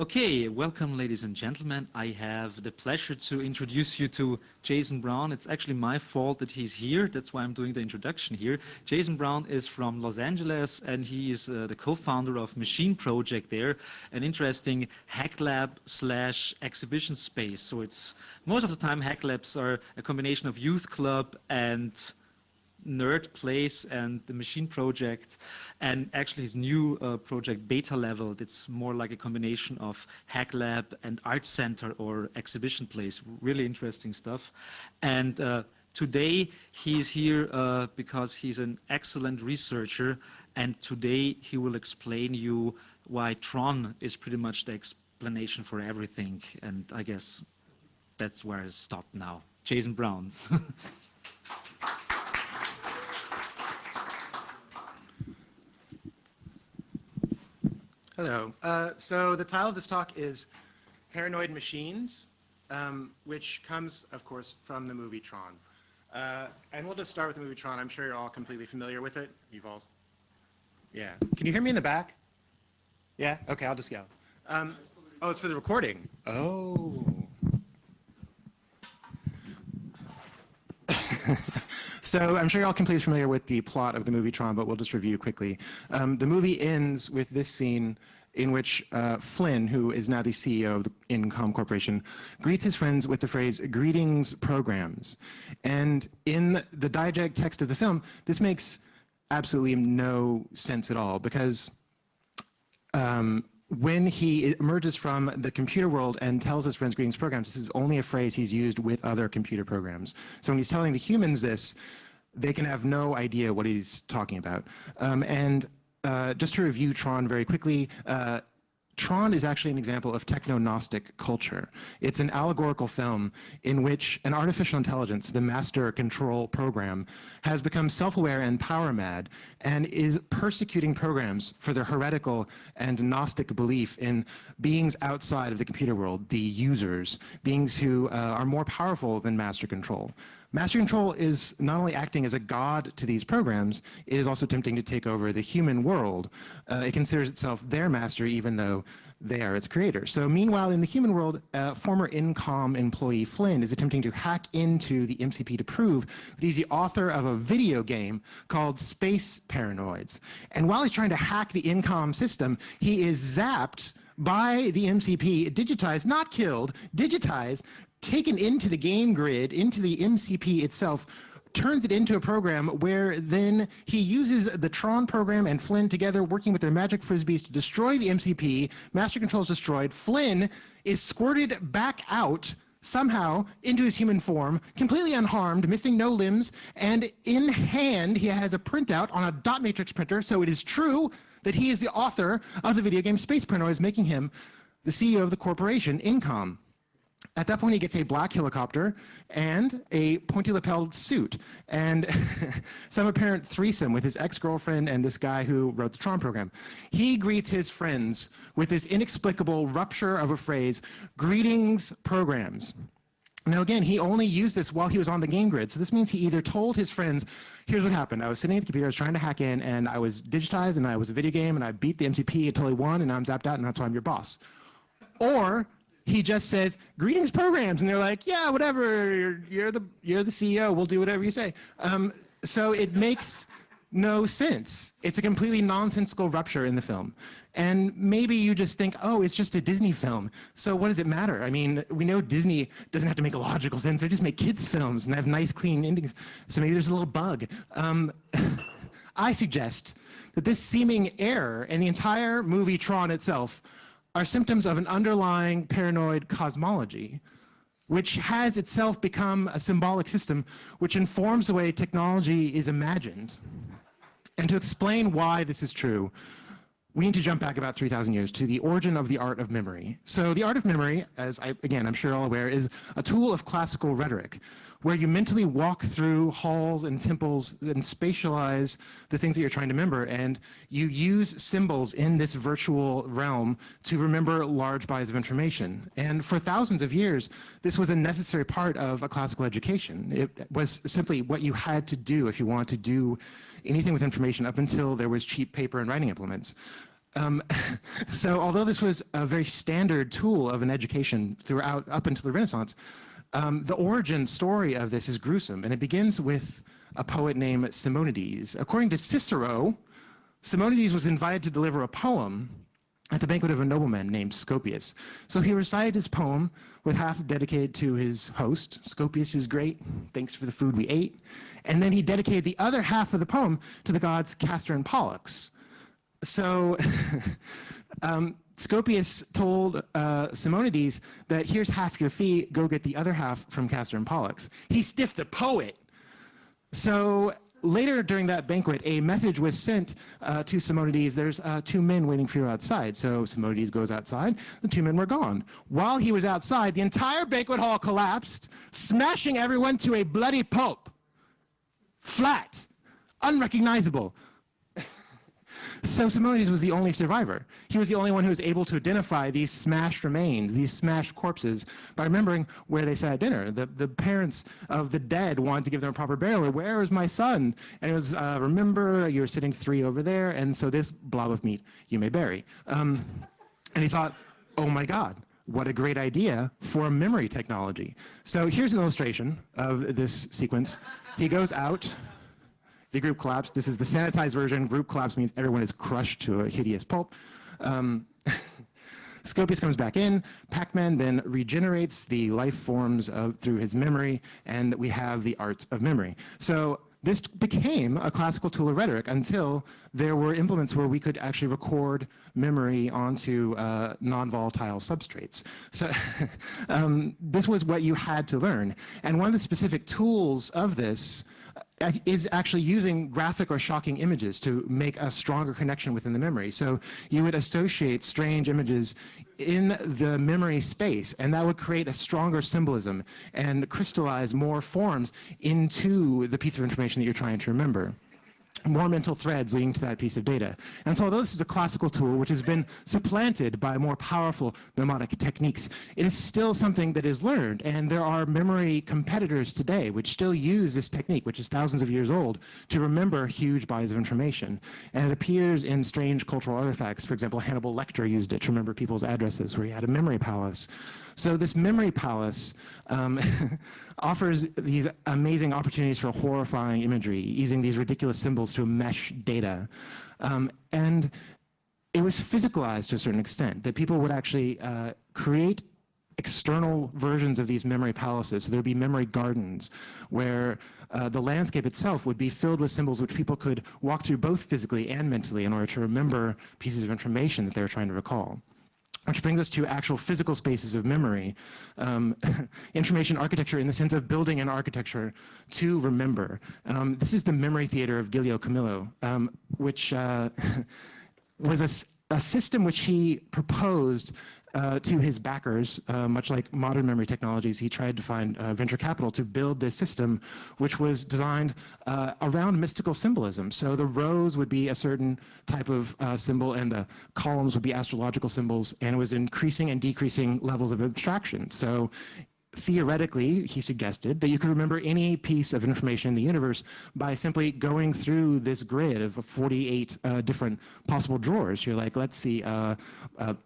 Okay, welcome ladies and gentlemen. I have the pleasure to introduce you to Jason Brown. It's actually my fault that he's here. That's why I'm doing the introduction here. Jason Brown is from Los Angeles and he is the co-founder of Machine Project there, an interesting hack lab slash exhibition space. So it's most of the time hack labs are a combination of youth club and nerd place and the Machine Project, and actually his new project Beta Level, it's more like a combination of hack lab and art center or exhibition place. Really interesting stuff. And today he's here because he's an excellent researcher, and today he will explain you why Tron is pretty much the explanation for everything. And I guess that's where I stop now. Jason Brown. Hello. So the title of this talk is Paranoid Machines, which comes, of course, from the movie Tron. And we'll just start with the movie Tron. I'm sure you're all completely familiar with it. You've all... Yeah. Can you hear me in the back? Yeah? Okay, I'll just yell. Oh, it's for the recording. Oh. So I'm sure you're all completely familiar with the plot of the movie Tron, but we'll just review quickly. The movie ends with this scene in which Flynn, who is now the CEO of the Incom Corporation, greets his friends with the phrase, "Greetings, programs." And in the diegetic text of the film, this makes absolutely no sense at all, because when he emerges from the computer world and tells his friends greetings programs, this is only a phrase he's used with other computer programs. So when he's telling the humans this, they can have no idea what he's talking about. Just to review Tron very quickly, Tron is actually an example of techno-gnostic culture. It's an allegorical film in which an artificial intelligence, the master control program, has become self-aware and power-mad and is persecuting programs for their heretical and gnostic belief in beings outside of the computer world, the users, beings who are more powerful than master control. Master control is not only acting as a god to these programs, it is also attempting to take over the human world. It considers itself their master, even though they are its creator. So meanwhile, in the human world, former Incom employee Flynn is attempting to hack into the MCP to prove that he's the author of a video game called Space Paranoids. And while he's trying to hack the Incom system, he is zapped by the MCP, digitized, not killed, digitized, taken into the game grid, into the MCP itself, turns it into a program where then he uses the Tron program and Flynn together working with their magic frisbees to destroy the MCP. Master control is destroyed. Flynn is squirted back out somehow into his human form, completely unharmed, missing no limbs, and in hand he has a printout on a dot matrix printer, so it is true that he is the author of the video game Space Paranoids, making him the CEO of the corporation, Incom. At that point, he gets a black helicopter and a pointy-lapelled suit and some apparent threesome with his ex-girlfriend and this guy who wrote the Tron program. He greets his friends with this inexplicable rupture of a phrase, "Greetings, programs." Now again, he only used this while he was on the game grid. So this means he either told his friends, here's what happened. I was sitting at the computer, I was trying to hack in, and I was digitized, and I was a video game, and I beat the MCP, I totally won, and now I'm zapped out, and that's why I'm your boss. Or he just says, "Greetings, programs," and they're like, "Yeah, whatever, you're the CEO, we'll do whatever you say." So it makes no sense. It's a completely nonsensical rupture in the film. And maybe you just think, oh, it's just a Disney film, so what does it matter? I mean, we know Disney doesn't have to make a logical sense, they just make kids' films and have nice, clean endings, so maybe there's a little bug. I suggest that this seeming error in the entire movie Tron itself are symptoms of an underlying paranoid cosmology, which has itself become a symbolic system which informs the way technology is imagined. And to explain why this is true, we need to jump back about 3,000 years to the origin of the art of memory. So the art of memory, as I'm sure you're all aware, is a tool of classical rhetoric, where you mentally walk through halls and temples and spatialize the things that you're trying to remember, and you use symbols in this virtual realm to remember large bodies of information. And for thousands of years, this was a necessary part of a classical education. It was simply what you had to do if you wanted to do anything with information up until there was cheap paper and writing implements. So although this was a very standard tool of an education throughout up until the Renaissance, the origin story of this is gruesome, and it begins with a poet named Simonides. According to Cicero, Simonides was invited to deliver a poem at the banquet of a nobleman named Scopius. So he recited his poem with half dedicated to his host. Scopius is great, thanks for the food we ate. And then he dedicated the other half of the poem to the gods Castor and Pollux. So Scopius told Simonides that here's half your fee, go get the other half from Castor and Pollux. He stiffed the poet. So later during that banquet, a message was sent to Simonides, there's 2 men waiting for you outside. So Simonides goes outside, the 2 men were gone. While he was outside, the entire banquet hall collapsed, smashing everyone to a bloody pulp. Flat, unrecognizable. So Simonides was the only survivor. He was the only one who was able to identify these smashed remains, these smashed corpses, by remembering where they sat at dinner. The parents of the dead wanted to give them a proper burial. Where is my son? And it was, remember, you're sitting 3 over there, and so this blob of meat you may bury. And he thought, oh my God, what a great idea for a memory technology. So here's an illustration of this sequence. He goes out. The group collapsed. This is the sanitized version. Group collapse means everyone is crushed to a hideous pulp. Scopius comes back in. Pac-Man then regenerates the life forms through his memory, and we have the art of memory. So this became a classical tool of rhetoric until there were implements where we could actually record memory onto non-volatile substrates. So this was what you had to learn. And one of the specific tools of this is actually using graphic or shocking images to make a stronger connection within the memory. So you would associate strange images in the memory space, and that would create a stronger symbolism and crystallize more forms into the piece of information that you're trying to remember. More mental threads leading to that piece of data. And so although this is a classical tool which has been supplanted by more powerful mnemonic techniques, it is still something that is learned, and there are memory competitors today which still use this technique, which is thousands of years old, to remember huge bodies of information. And it appears in strange cultural artifacts. For example, Hannibal Lecter used it to remember people's addresses, where he had a memory palace. So this memory palace offers these amazing opportunities for horrifying imagery, using these ridiculous symbols to mesh data. And it was physicalized to a certain extent, that people would actually create external versions of these memory palaces. So there would be memory gardens where the landscape itself would be filled with symbols which people could walk through both physically and mentally in order to remember pieces of information that they were trying to recall. Which brings us to actual physical spaces of memory. Information architecture in the sense of building an architecture to remember. This is the memory theater of Giulio Camillo, which was a system which he proposed to his backers, much like modern memory technologies. He tried to find venture capital to build this system, which was designed around mystical symbolism. So the rows would be a certain type of symbol, and the columns would be astrological symbols, and it was increasing and decreasing levels of abstraction. So theoretically, he suggested that you could remember any piece of information in the universe by simply going through this grid of 48 different possible drawers. You're like, let's see,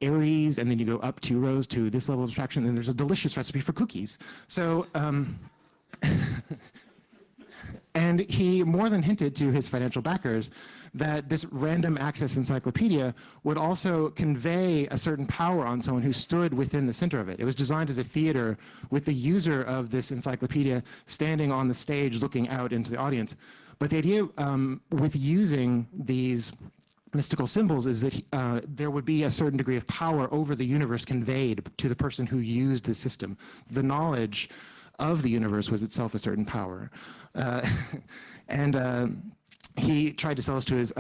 Aries, and then you go up 2 rows to this level of abstraction, and there's a delicious recipe for cookies. So, and he more than hinted to his financial backers that this random access encyclopedia would also convey a certain power on someone who stood within the center of it. It was designed as a theater with the user of this encyclopedia standing on the stage looking out into the audience. But the idea with using these mystical symbols is that there would be a certain degree of power over the universe conveyed to the person who used the system. The knowledge of the universe was itself a certain power. He tried to sell this to his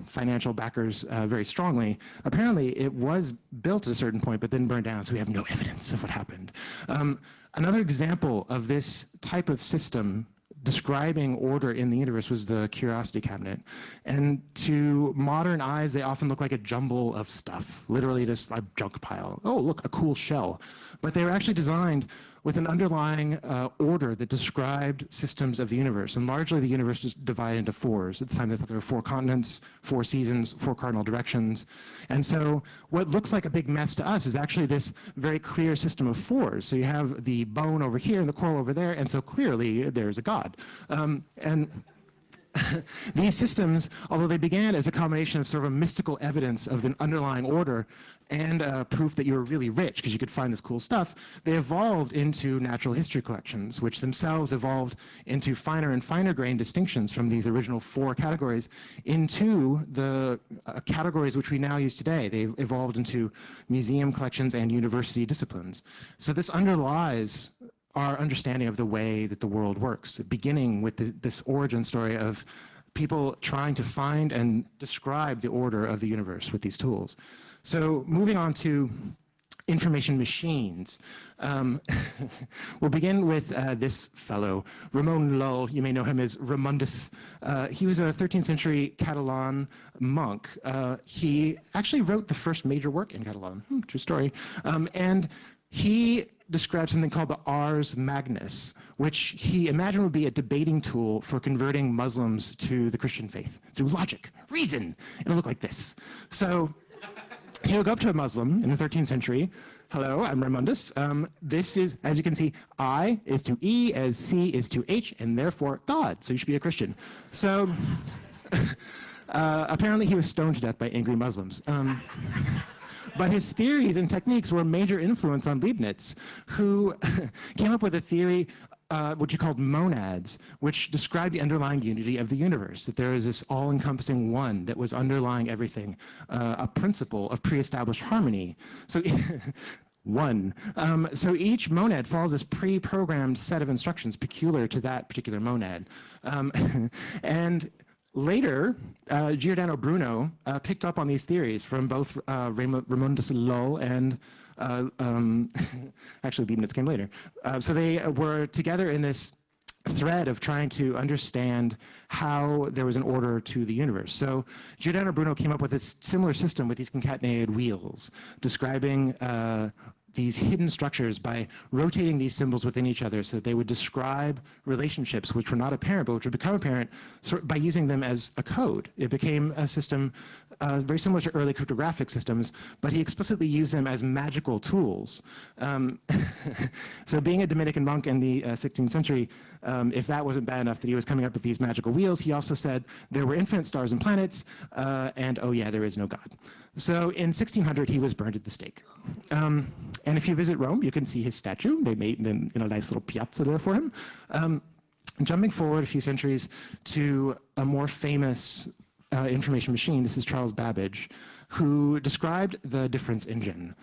financial backers very strongly. Apparently, it was built at a certain point, but then burned down, so we have no evidence of what happened. Another example of this type of system describing order in the universe was the Curiosity Cabinet. And to modern eyes, they often look like a jumble of stuff, literally just a junk pile. Oh, look, a cool shell. But they were actually designed with an underlying order that described systems of the universe. And largely the universe is divided into fours. At the time they thought there were 4 continents, 4 seasons, 4 cardinal directions. And so what looks like a big mess to us is actually this very clear system of fours. So you have the bone over here and the coral over there, and so clearly there's a God. These systems, although they began as a combination of sort of a mystical evidence of an underlying order and proof that you were really rich because you could find this cool stuff, they evolved into natural history collections, which themselves evolved into finer and finer grained distinctions from these original 4 categories into the categories which we now use today. They evolved into museum collections and university disciplines. So this underlies our understanding of the way that the world works, beginning with this origin story of people trying to find and describe the order of the universe with these tools. So moving on to information machines. We'll begin with this fellow, Ramon Lull. You may know him as Ramundus. He was a 13th century Catalan monk. He actually wrote the first major work in Catalan, true story. And he described something called the Ars Magnus, which he imagined would be a debating tool for converting Muslims to the Christian faith through logic, reason. It'll look like this. So he would go up to a Muslim in the 13th century. Hello, I'm Ramundus. This is, as you can see, I is to E as C is to H, and therefore God. So you should be a Christian. So apparently he was stoned to death by angry Muslims. But his theories and techniques were a major influence on Leibniz, who came up with a theory which he called monads, which described the underlying unity of the universe, that there is this all-encompassing one that was underlying everything, a principle of pre-established harmony. So one. So each monad follows this pre-programmed set of instructions peculiar to that particular monad. And later, Giordano Bruno picked up on these theories from both Ramundus Lull and actually Leibniz came later. So they were together in this thread of trying to understand how there was an order to the universe. So Giordano Bruno came up with a similar system with these concatenated wheels, describing these hidden structures by rotating these symbols within each other so that they would describe relationships which were not apparent but which would become apparent by using them as a code. It became a system very similar to early cryptographic systems, but he explicitly used them as magical tools. So being a Dominican monk in the 16th century, if that wasn't bad enough that he was coming up with these magical wheels, he also said there were infinite stars and planets, and oh yeah, there is no God. So in 1600, he was burned at the stake. And if you visit Rome, you can see his statue. They made them in a nice little piazza there for him. Jumping forward a few centuries to a more famous information machine, this is Charles Babbage, who described the difference engine,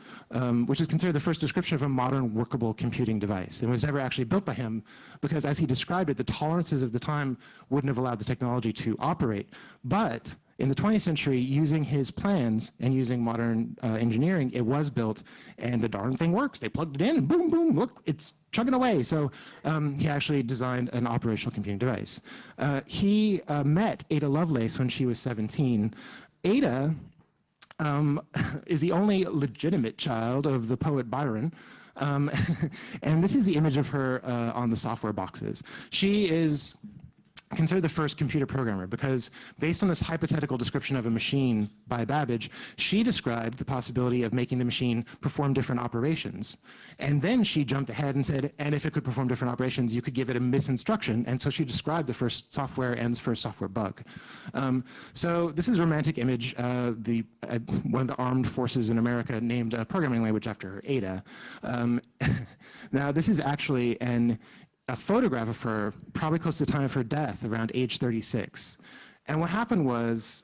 which is considered the first description of a modern workable computing device. It was never actually built by him because, as he described it, the tolerances of the time wouldn't have allowed the technology to operate. But in the 20th century, using his plans and using modern engineering, it was built, and the darn thing works. They plugged it in, and boom, boom, look, it's chugging away. So he actually designed an operational computing device. He met Ada Lovelace when she was 17. Ada is the only legitimate child of the poet Byron. And this is the image of her on the software boxes. She is considered the first computer programmer because, based on this hypothetical description of a machine by Babbage, she described the possibility of making the machine perform different operations. And then she jumped ahead and said, and if it could perform different operations, you could give it a misinstruction. And so she described the first software and the first software bug. So this is a romantic image. One of the armed forces in America named a programming language after her, Ada. Now, this is actually a photograph of her, probably close to the time of her death, around age 36. And what happened was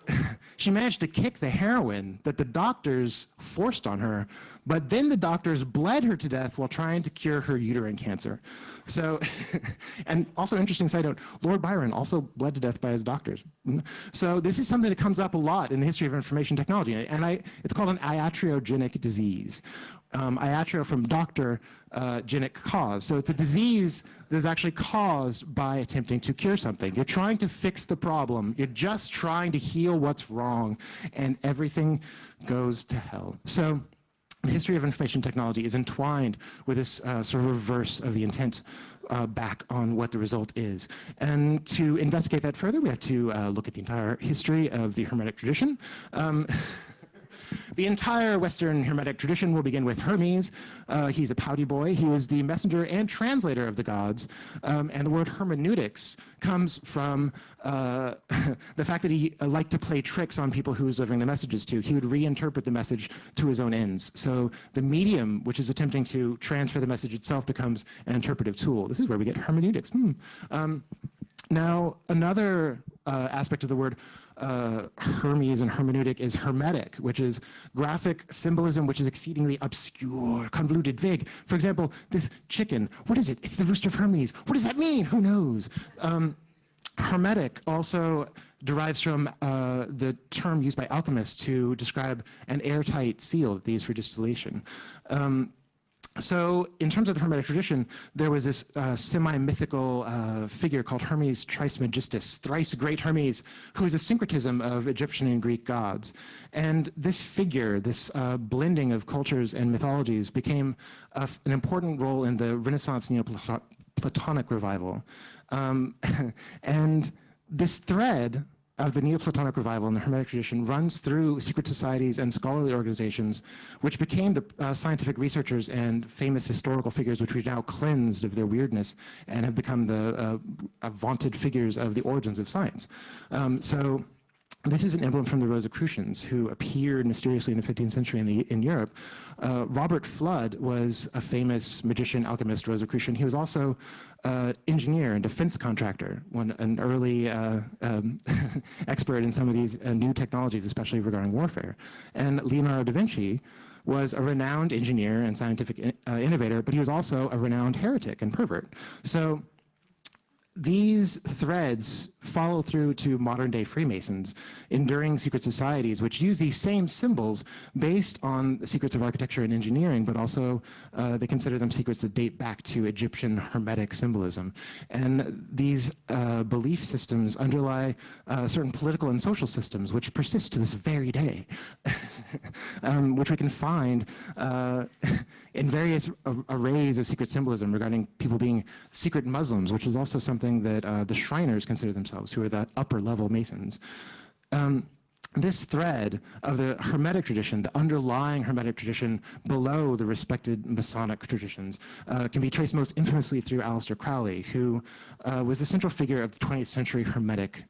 she managed to kick the heroin that the doctors forced on her, but then the doctors bled her to death while trying to cure her uterine cancer. So, and also interesting side note, Lord Byron also bled to death by his doctors. So this is something that comes up a lot in the history of information technology, and it's called an iatriogenic disease. Iatrio from doctor, genic cause. So it's a disease that is actually caused by attempting to cure something. You're trying to fix the problem. You're just trying to heal what's wrong, and everything goes to hell. So the history of information technology is entwined with this sort of reverse of the intent back on what the result is. And to investigate that further, we have to look at the entire history of the Hermetic tradition. The entire Western Hermetic tradition will begin with Hermes. He's a pouty boy. He was the messenger and translator of the gods. And the word hermeneutics comes from the fact that he liked to play tricks on people who he was delivering the messages to. He would reinterpret the message to his own ends. So the medium, which is attempting to transfer the message itself, becomes an interpretive tool. This is where we get hermeneutics. Now, another aspect of the word Hermes and hermeneutic is hermetic, which is graphic symbolism, which is exceedingly obscure, convoluted, vague. For example, this chicken, what is it? It's the rooster of Hermes. What does that mean? Who knows? Hermetic also derives from the term used by alchemists to describe an airtight seal that they use for distillation. So in terms of the Hermetic tradition, there was this semi-mythical figure called Hermes Trismegistus, thrice great Hermes, who is a syncretism of Egyptian and Greek gods. And this figure, this blending of cultures and mythologies, became an important role in the Renaissance Neoplatonic revival. And this thread of the Neoplatonic revival in the Hermetic tradition runs through secret societies and scholarly organizations, which became the scientific researchers and famous historical figures which we've now cleansed of their weirdness and have become the vaunted figures of the origins of science. So this is an emblem from the Rosicrucians, who appeared mysteriously in the 15th century in Europe. Robert Fludd was a famous magician, alchemist, Rosicrucian. He was also engineer and defense contractor, an early expert in some of these new technologies, especially regarding warfare. And Leonardo da Vinci was a renowned engineer and scientific innovator, but he was also a renowned heretic and pervert. So these threads follow through to modern-day Freemasons, enduring secret societies which use these same symbols based on the secrets of architecture and engineering, but also they consider them secrets that date back to Egyptian Hermetic symbolism. And these belief systems underlie certain political and social systems which persist to this very day, which we can find in various arrays of secret symbolism regarding people being secret Muslims, which is also something that the Shriners consider themselves, who are the upper level Masons. This thread of the Hermetic tradition, the underlying Hermetic tradition below the respected Masonic traditions, can be traced most infamously through Aleister Crowley, who was the central figure of the 20th century Hermetic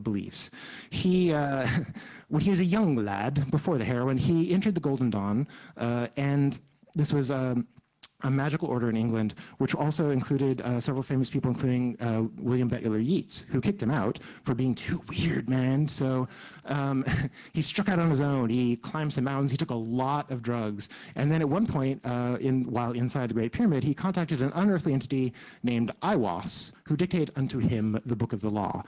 beliefs. He, when he was a young lad, before the heroin, he entered the Golden Dawn, and this was a magical order in England, which also included several famous people, including William Butler Yeats, who kicked him out for being too weird, man. So he struck out on his own. He climbed some mountains. He took a lot of drugs. And then at one point, while inside the Great Pyramid, he contacted an unearthly entity named Aiwass, who dictated unto him the Book of the Law.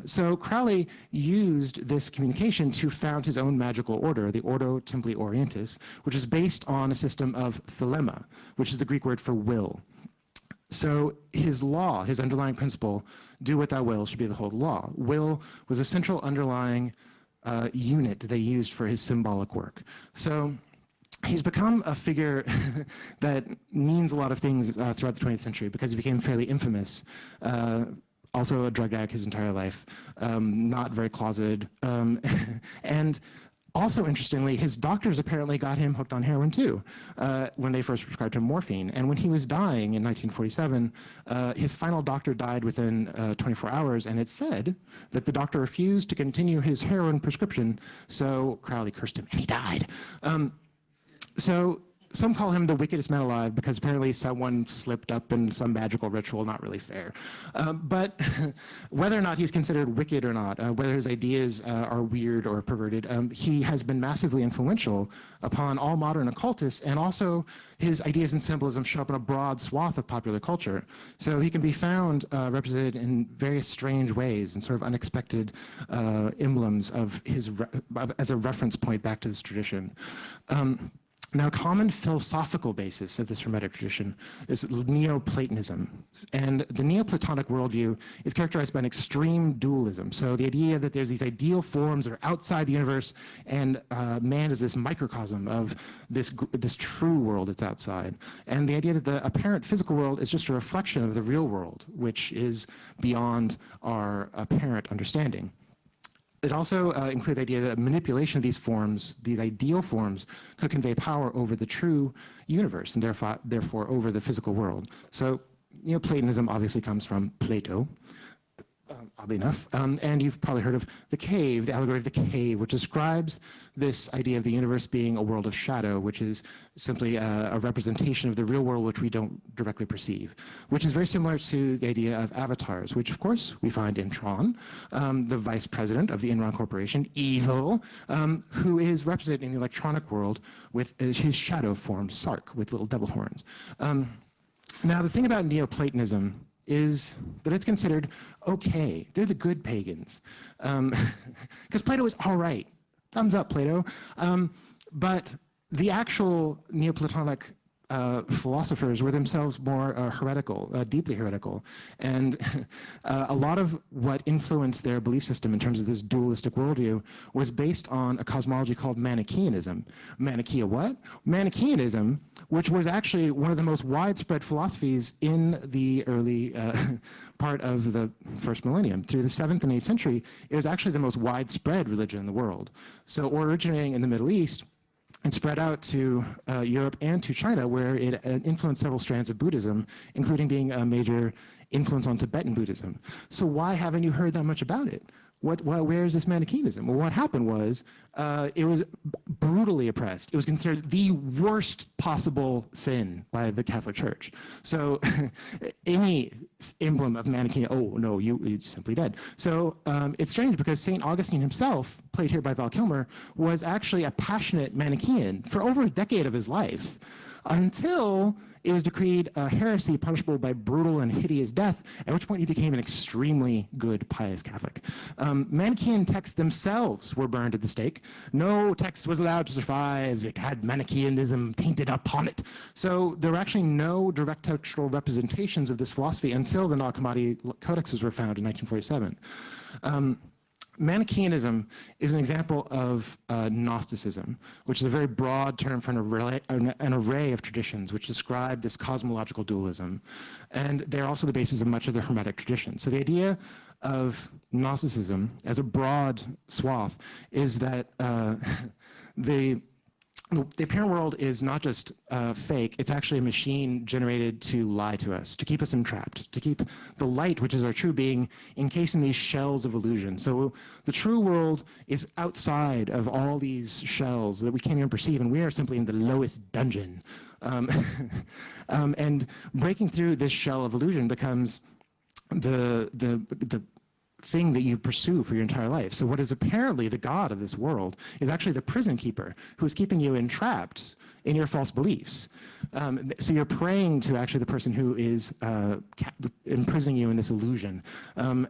So Crowley used this communication to found his own magical order, the Ordo Templi Orientis, which is based on a system of thelema, which is the Greek word for will. So his law, his underlying principle, do what thou will, should be the whole law. Will was a central underlying unit that they used for his symbolic work. So he's become a figure that means a lot of things throughout the 20th century because he became fairly infamous. Also a drug addict his entire life, not very closeted. And also, interestingly, his doctors apparently got him hooked on heroin too, when they first prescribed him morphine. And when he was dying in 1947, his final doctor died within 24 hours, and it said that the doctor refused to continue his heroin prescription, so Crowley cursed him, and he died. So some call him the wickedest man alive because apparently someone slipped up in some magical ritual, not really fair. But whether or not he's considered wicked or not, whether his ideas are weird or perverted, he has been massively influential upon all modern occultists, and also his ideas and symbolism show up in a broad swath of popular culture. So he can be found represented in various strange ways and sort of unexpected emblems of his as a reference point back to this tradition. Now, a common philosophical basis of this Hermetic tradition is Neoplatonism. And the Neoplatonic worldview is characterized by an extreme dualism. So the idea that there's these ideal forms that are outside the universe, and man is this microcosm of this true world that's outside. And the idea that the apparent physical world is just a reflection of the real world, which is beyond our apparent understanding. It also includes the idea that manipulation of these forms, these ideal forms, could convey power over the true universe and therefore over the physical world. So, Neoplatonism obviously comes from Plato, oddly enough, and you've probably heard of the cave, the allegory of the cave, which describes this idea of the universe being a world of shadow, which is simply a representation of the real world which we don't directly perceive, which is very similar to the idea of avatars, which of course we find in Tron, the vice president of the Enron Corporation, evil, who is represented in the electronic world with his shadow form, Sark, with little devil horns. Now, the thing about Neoplatonism is that it's considered okay. They're the good pagans. Because Plato is all right. Thumbs up, Plato. But the actual Neoplatonic philosophers were themselves more heretical, deeply heretical. And a lot of what influenced their belief system in terms of this dualistic worldview was based on a cosmology called Manichaeanism. Manichaea what? Manichaeanism, which was actually one of the most widespread philosophies in the early part of the first millennium. Through the 7th and 8th century, it was actually the most widespread religion in the world. So originating in the Middle East, and spread out to Europe and to China, where it influenced several strands of Buddhism, including being a major influence on Tibetan Buddhism. So why haven't you heard that much about it? Where is this Manichaeanism? Well, what happened was it was brutally oppressed. It was considered the worst possible sin by the Catholic Church. So any emblem of Manichaeism, oh no, you're simply dead. So it's strange because St. Augustine himself, played here by Val Kilmer, was actually a passionate Manichaean for over a decade of his life, until it was decreed a heresy punishable by brutal and hideous death, at which point he became an extremely good, pious Catholic. Manichaean texts themselves were burned at the stake. No text was allowed to survive. It had Manichaeanism tainted upon it. So there were actually no direct textual representations of this philosophy until the Nag Hammadi codexes were found in 1947. Manichaeanism is an example of Gnosticism, which is a very broad term for an array of traditions which describe this cosmological dualism. And they're also the basis of much of the Hermetic tradition. So the idea of Gnosticism as a broad swath is that the apparent world is not just fake, it's actually a machine generated to lie to us, to keep us entrapped, to keep the light, which is our true being, encased in these shells of illusion. So the true world is outside of all these shells that we can't even perceive, and we are simply in the lowest dungeon. And breaking through this shell of illusion becomes the thing that you pursue for your entire life. So what is apparently the God of this world is actually the prison keeper who is keeping you entrapped in your false beliefs. So you're praying to actually the person who is imprisoning you in this illusion. And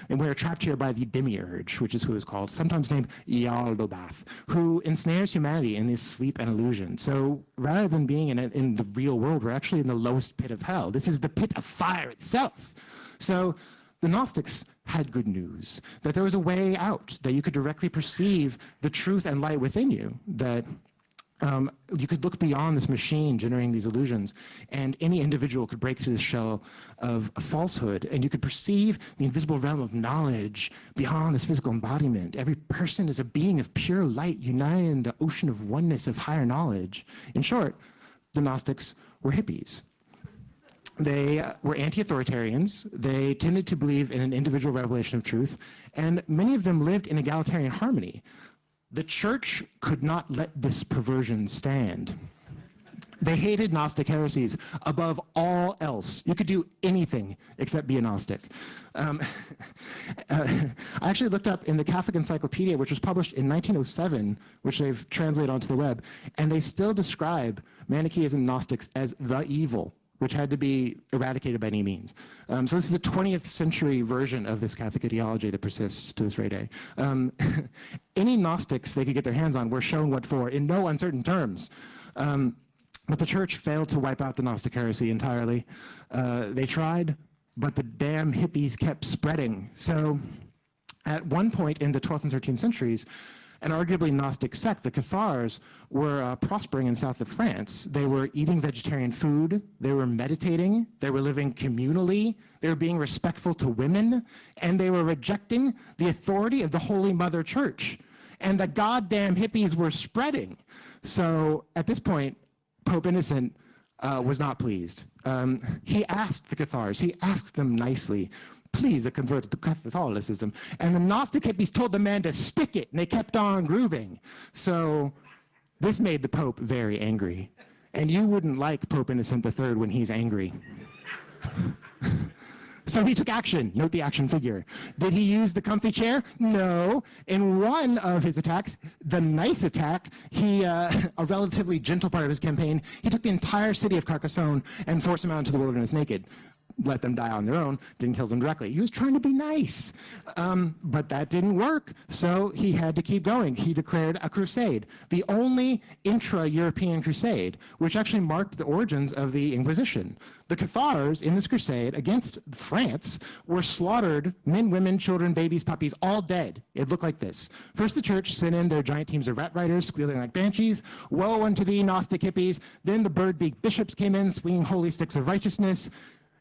we're trapped here by the demiurge, which is who is called, sometimes named Yaldabaoth, who ensnares humanity in this sleep and illusion. So rather than being in the real world, we're actually in the lowest pit of hell. This is the pit of fire itself. So the Gnostics had good news, that there was a way out, that you could directly perceive the truth and light within you, that you could look beyond this machine generating these illusions, and any individual could break through the shell of a falsehood, and you could perceive the invisible realm of knowledge beyond this physical embodiment. Every person is a being of pure light, united in the ocean of oneness of higher knowledge. In short, the Gnostics were hippies. They were anti-authoritarians. They tended to believe in an individual revelation of truth, and many of them lived in egalitarian harmony. The church could not let this perversion stand. They hated Gnostic heresies above all else. You could do anything except be a Gnostic. I actually looked up in the Catholic Encyclopedia, which was published in 1907, which they've translated onto the web, and they still describe Manichaeism and Gnostics as the evil, which had to be eradicated by any means. So this is the 20th century version of this Catholic ideology that persists to this very day. Any Gnostics they could get their hands on were shown what for in no uncertain terms. But the church failed to wipe out the Gnostic heresy entirely. They tried, but the damn hippies kept spreading. So at one point in the 12th and 13th centuries, an arguably Gnostic sect, the Cathars, were prospering in south of France. They were eating vegetarian food, they were meditating, they were living communally, they were being respectful to women, and they were rejecting the authority of the Holy Mother Church. And the goddamn hippies were spreading. So at this point, Pope Innocent was not pleased. He asked the Cathars, he asked them nicely, please convert to Catholicism. And the Gnostic hippies told the man to stick it, and they kept on grooving. So this made the Pope very angry. And you wouldn't like Pope Innocent III when he's angry. So he took action. Note the action figure. Did he use the comfy chair? No. In one of his attacks, the nice attack, a relatively gentle part of his campaign, he took the entire city of Carcassonne and forced them out into the wilderness naked. Let them die on their own, didn't kill them directly. He was trying to be nice, but that didn't work, so he had to keep going. He declared a crusade, the only intra-European crusade, which actually marked the origins of the Inquisition. The Cathars in this crusade against France were slaughtered, men, women, children, babies, puppies, all dead. It looked like this. First the church sent in their giant teams of rat riders, squealing like banshees, woe unto thee, Gnostic hippies. Then the bird-beaked bishops came in, swinging holy sticks of righteousness.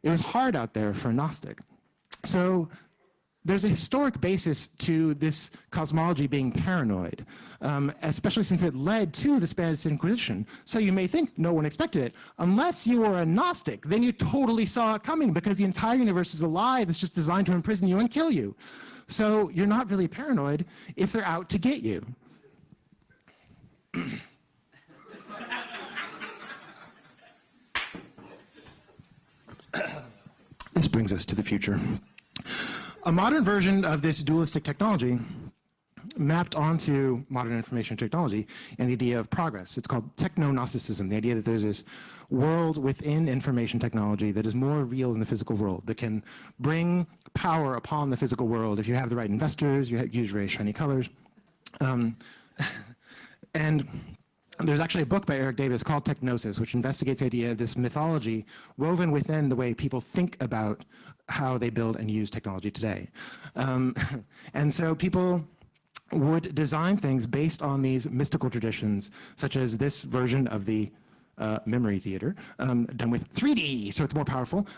It was hard out there for a Gnostic. So there's a historic basis to this cosmology being paranoid, especially since it led to the Spanish Inquisition. So you may think no one expected it. Unless you were a Gnostic, then you totally saw it coming because the entire universe is a lie that's just designed to imprison you and kill you. So you're not really paranoid if they're out to get you. This brings us to the future. A modern version of this dualistic technology mapped onto modern information technology and the idea of progress. It's called techno-Gnosticism, the idea that there's this world within information technology that is more real than the physical world, that can bring power upon the physical world if you have the right investors, you use very shiny colors. And there's actually a book by Eric Davis called Technosis, which investigates the idea of this mythology woven within the way people think about how they build and use technology today. And so people would design things based on these mystical traditions, such as this version of the memory theater, done with 3D, so it's more powerful.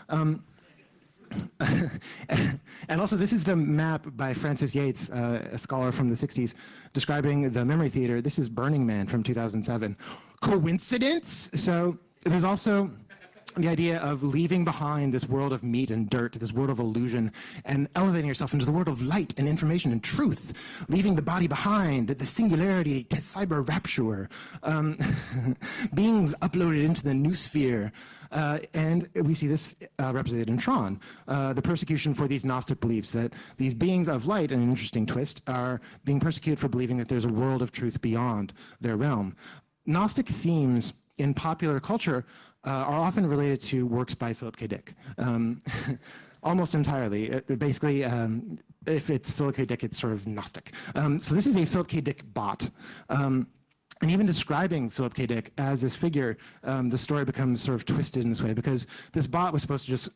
And also, this is the map by Francis Yates, a scholar from the 60s, describing the memory theater. This is Burning Man from 2007. Coincidence? So there's also the idea of leaving behind this world of meat and dirt, this world of illusion, and elevating yourself into the world of light and information and truth, leaving the body behind, the singularity to cyber rapture, beings uploaded into the new sphere. And we see this represented in Tron, the persecution for these Gnostic beliefs, that these beings of light, an interesting twist, are being persecuted for believing that there's a world of truth beyond their realm. Gnostic themes in popular culture are often related to works by Philip K. Dick, almost entirely. Basically, if it's Philip K. Dick, it's sort of Gnostic. So this is a Philip K. Dick bot. And even describing Philip K. Dick as this figure, the story becomes sort of twisted in this way, because this bot was supposed to just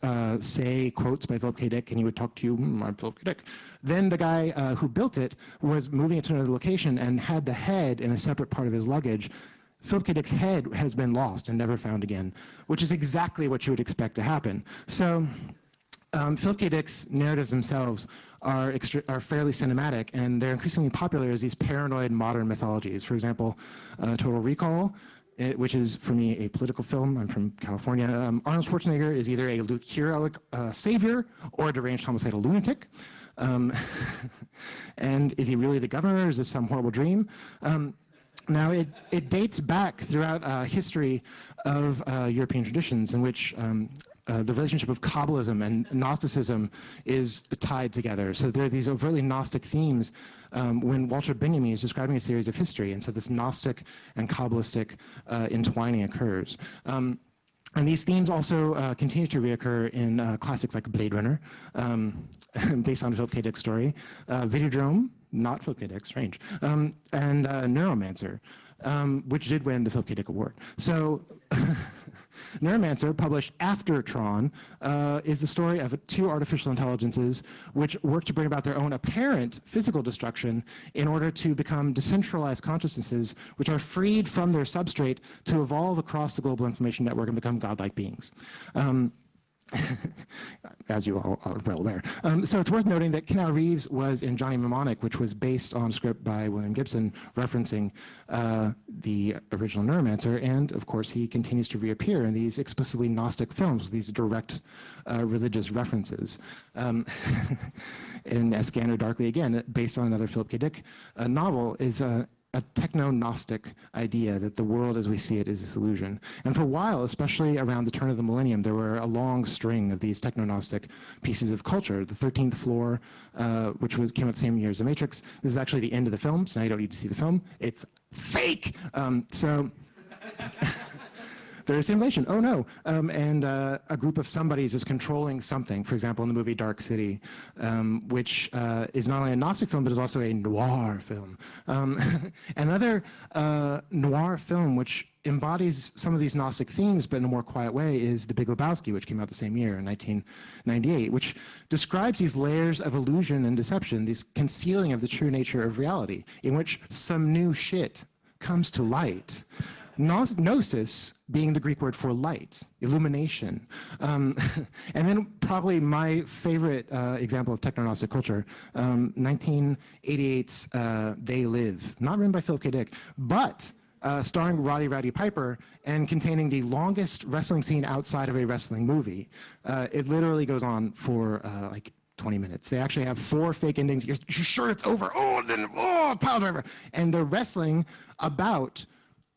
say quotes by Philip K. Dick, and he would talk to you, I'm Philip K. Dick. Then the guy who built it was moving it to another location and had the head in a separate part of his luggage. Philip K. Dick's head has been lost and never found again, which is exactly what you would expect to happen. So Philip K. Dick's narratives themselves are fairly cinematic, and they're increasingly popular as these paranoid modern mythologies. For example, Total Recall, which is, for me, a political film. I'm from California. Arnold Schwarzenegger is either a heroic savior or a deranged homicidal lunatic. And is he really the governor, or is this some horrible dream? Now, it dates back throughout history of European traditions in which the relationship of Kabbalism and Gnosticism is tied together. So there are these overtly Gnostic themes when Walter Benjamin is describing a series of history, and so this Gnostic and Kabbalistic entwining occurs. And these themes also continue to reoccur in classics like Blade Runner, based on a Philip K. Dick story, Videodrome, not Philip K. Dick, strange, and Neuromancer. which did win the Philip K. Dick Award. So Neuromancer, published after Tron, is the story of two artificial intelligences which work to bring about their own apparent physical destruction in order to become decentralized consciousnesses which are freed from their substrate to evolve across the global information network and become godlike beings. As you all are well aware. So it's worth noting that Keanu Reeves was in Johnny Mnemonic, which was based on a script by William Gibson referencing the original Neuromancer, and of course he continues to reappear in these explicitly Gnostic films, these direct religious references. In Scanner Darkly Again, based on another Philip K. Dick novel, is a techno-Gnostic idea that the world as we see it is this illusion. And for a while, especially around the turn of the millennium, there were a long string of these techno-Gnostic pieces of culture. The 13th Floor, which came out the same year as The Matrix. This is actually the end of the film, so now you don't need to see the film. It's fake! There's simulation. Oh no. And a group of somebodies is controlling something. For example, in the movie Dark City, which is not only a Gnostic film, but is also a noir film. Another noir film which embodies some of these Gnostic themes, but in a more quiet way, is The Big Lebowski, which came out the same year in 1998, which describes these layers of illusion and deception, this concealing of the true nature of reality, in which some new shit comes to light. Gnosis being the Greek word for light, illumination. And then probably my favorite example of techno-Gnostic culture, 1988's They Live, not written by Philip K. Dick, but starring Roddy Piper and containing the longest wrestling scene outside of a wrestling movie. It literally goes on for like 20 minutes. They actually have 4 fake endings. You're sure it's over? Oh, then, oh, pile driver. And they're wrestling about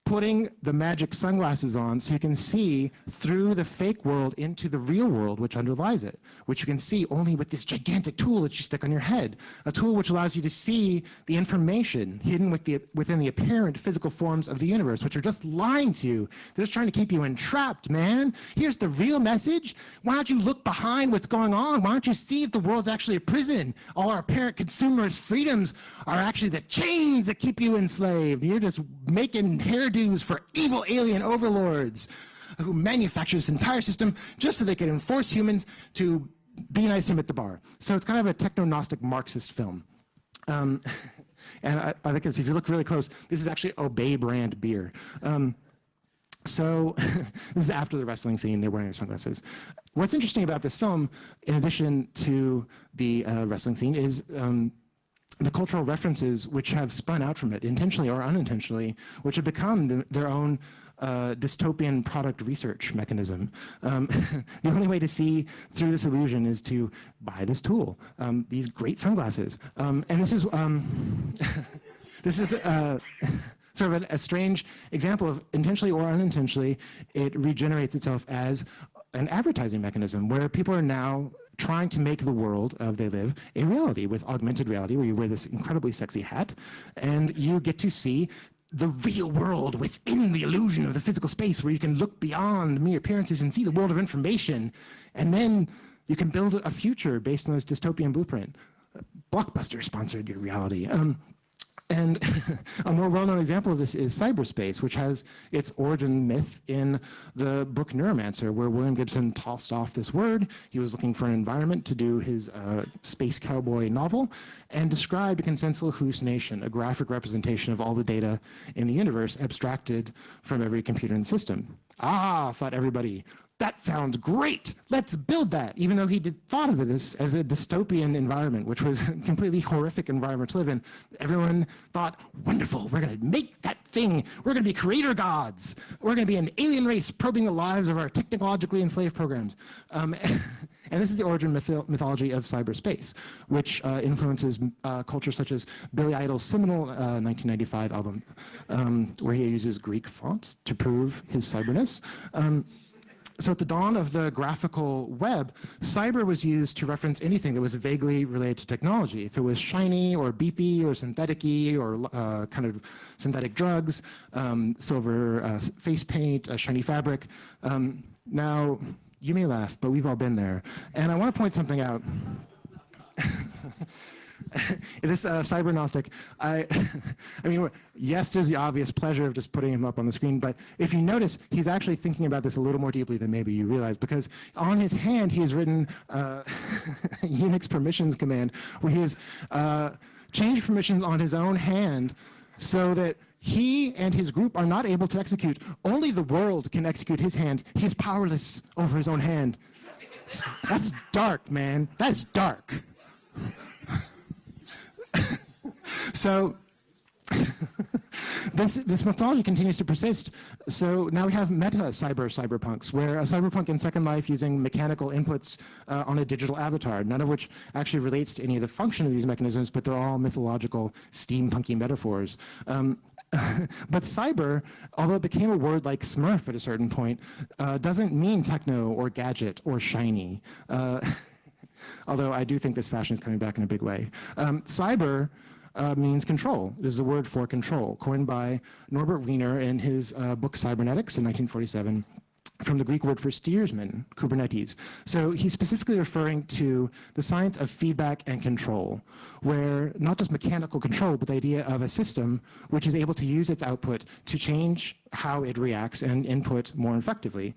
putting the magic sunglasses on so you can see through the fake world into the real world which underlies it, which you can see only with this gigantic tool that you stick on your head, a tool which allows you to see the information hidden within the apparent physical forms of the universe, which are just lying to you. They're just trying to keep you entrapped, man. Here's the real message. Why don't you look behind what's going on? Why don't you see if the world's actually a prison? All our apparent consumerist freedoms are actually the chains that keep you enslaved. You're just making hairdos for evil alien overlords who manufacture this entire system just so they can enforce humans to be nice to him at the bar. So it's kind of a techno-Gnostic Marxist film. And I think if you look really close, this is actually Obey brand beer. So this is after the wrestling scene. They're wearing their sunglasses. What's interesting about this film, in addition to the wrestling scene, is the cultural references which have spun out from it, intentionally or unintentionally, which have become their own dystopian product research mechanism. The only way to see through this illusion is to buy this tool, these great sunglasses. And this is, this is sort of a strange example of intentionally or unintentionally, it regenerates itself as an advertising mechanism where people are now trying to make the world of They Live a reality with augmented reality, where you wear this incredibly sexy hat and you get to see the real world within the illusion of the physical space, where you can look beyond mere appearances and see the world of information. And then you can build a future based on this dystopian blueprint. Blockbuster sponsored your reality. And a more well-known example of this is cyberspace, which has its origin myth in the book Neuromancer, where William Gibson tossed off this word. He was looking for an environment to do his space cowboy novel and described a consensual hallucination, a graphic representation of all the data in the universe abstracted from every computer and system. Ah, thought everybody, that sounds great. Let's build that. Even though he thought of it as a dystopian environment, which was a completely horrific environment to live in, everyone thought, wonderful, we're going to make that thing. We're going to be creator gods. We're going to be an alien race probing the lives of our technologically enslaved programs. And this is the origin mythology of cyberspace, which influences culture such as Billy Idol's seminal 1995 album, where he uses Greek font to prove his cyberness. So at the dawn of the graphical web, cyber was used to reference anything that was vaguely related to technology. If it was shiny or beepy or synthetic-y or kind of synthetic drugs, silver face paint, shiny fabric. Now, you may laugh, but we've all been there. And I want to point something out. this cybergnostic, I mean, yes, there's the obvious pleasure of just putting him up on the screen, but if you notice, he's actually thinking about this a little more deeply than maybe you realize, because on his hand, he has written Unix permissions command, where he has changed permissions on his own hand so that he and his group are not able to execute. Only the world can execute his hand. He's powerless over his own hand. That's dark, man. That's dark. So this mythology continues to persist. So now we have meta cyberpunks, where a cyberpunk in Second Life using mechanical inputs on a digital avatar, none of which actually relates to any of the function of these mechanisms, but they're all mythological steampunky metaphors. But cyber, although it became a word like Smurf at a certain point, doesn't mean techno or gadget or shiny. Although I do think this fashion is coming back in a big way. Cyber means control. It is a word for control, coined by Norbert Wiener in his book Cybernetics in 1947, from the Greek word for steersman, Kubernetes. So he's specifically referring to the science of feedback and control, where not just mechanical control, but the idea of a system which is able to use its output to change how it reacts and input more effectively.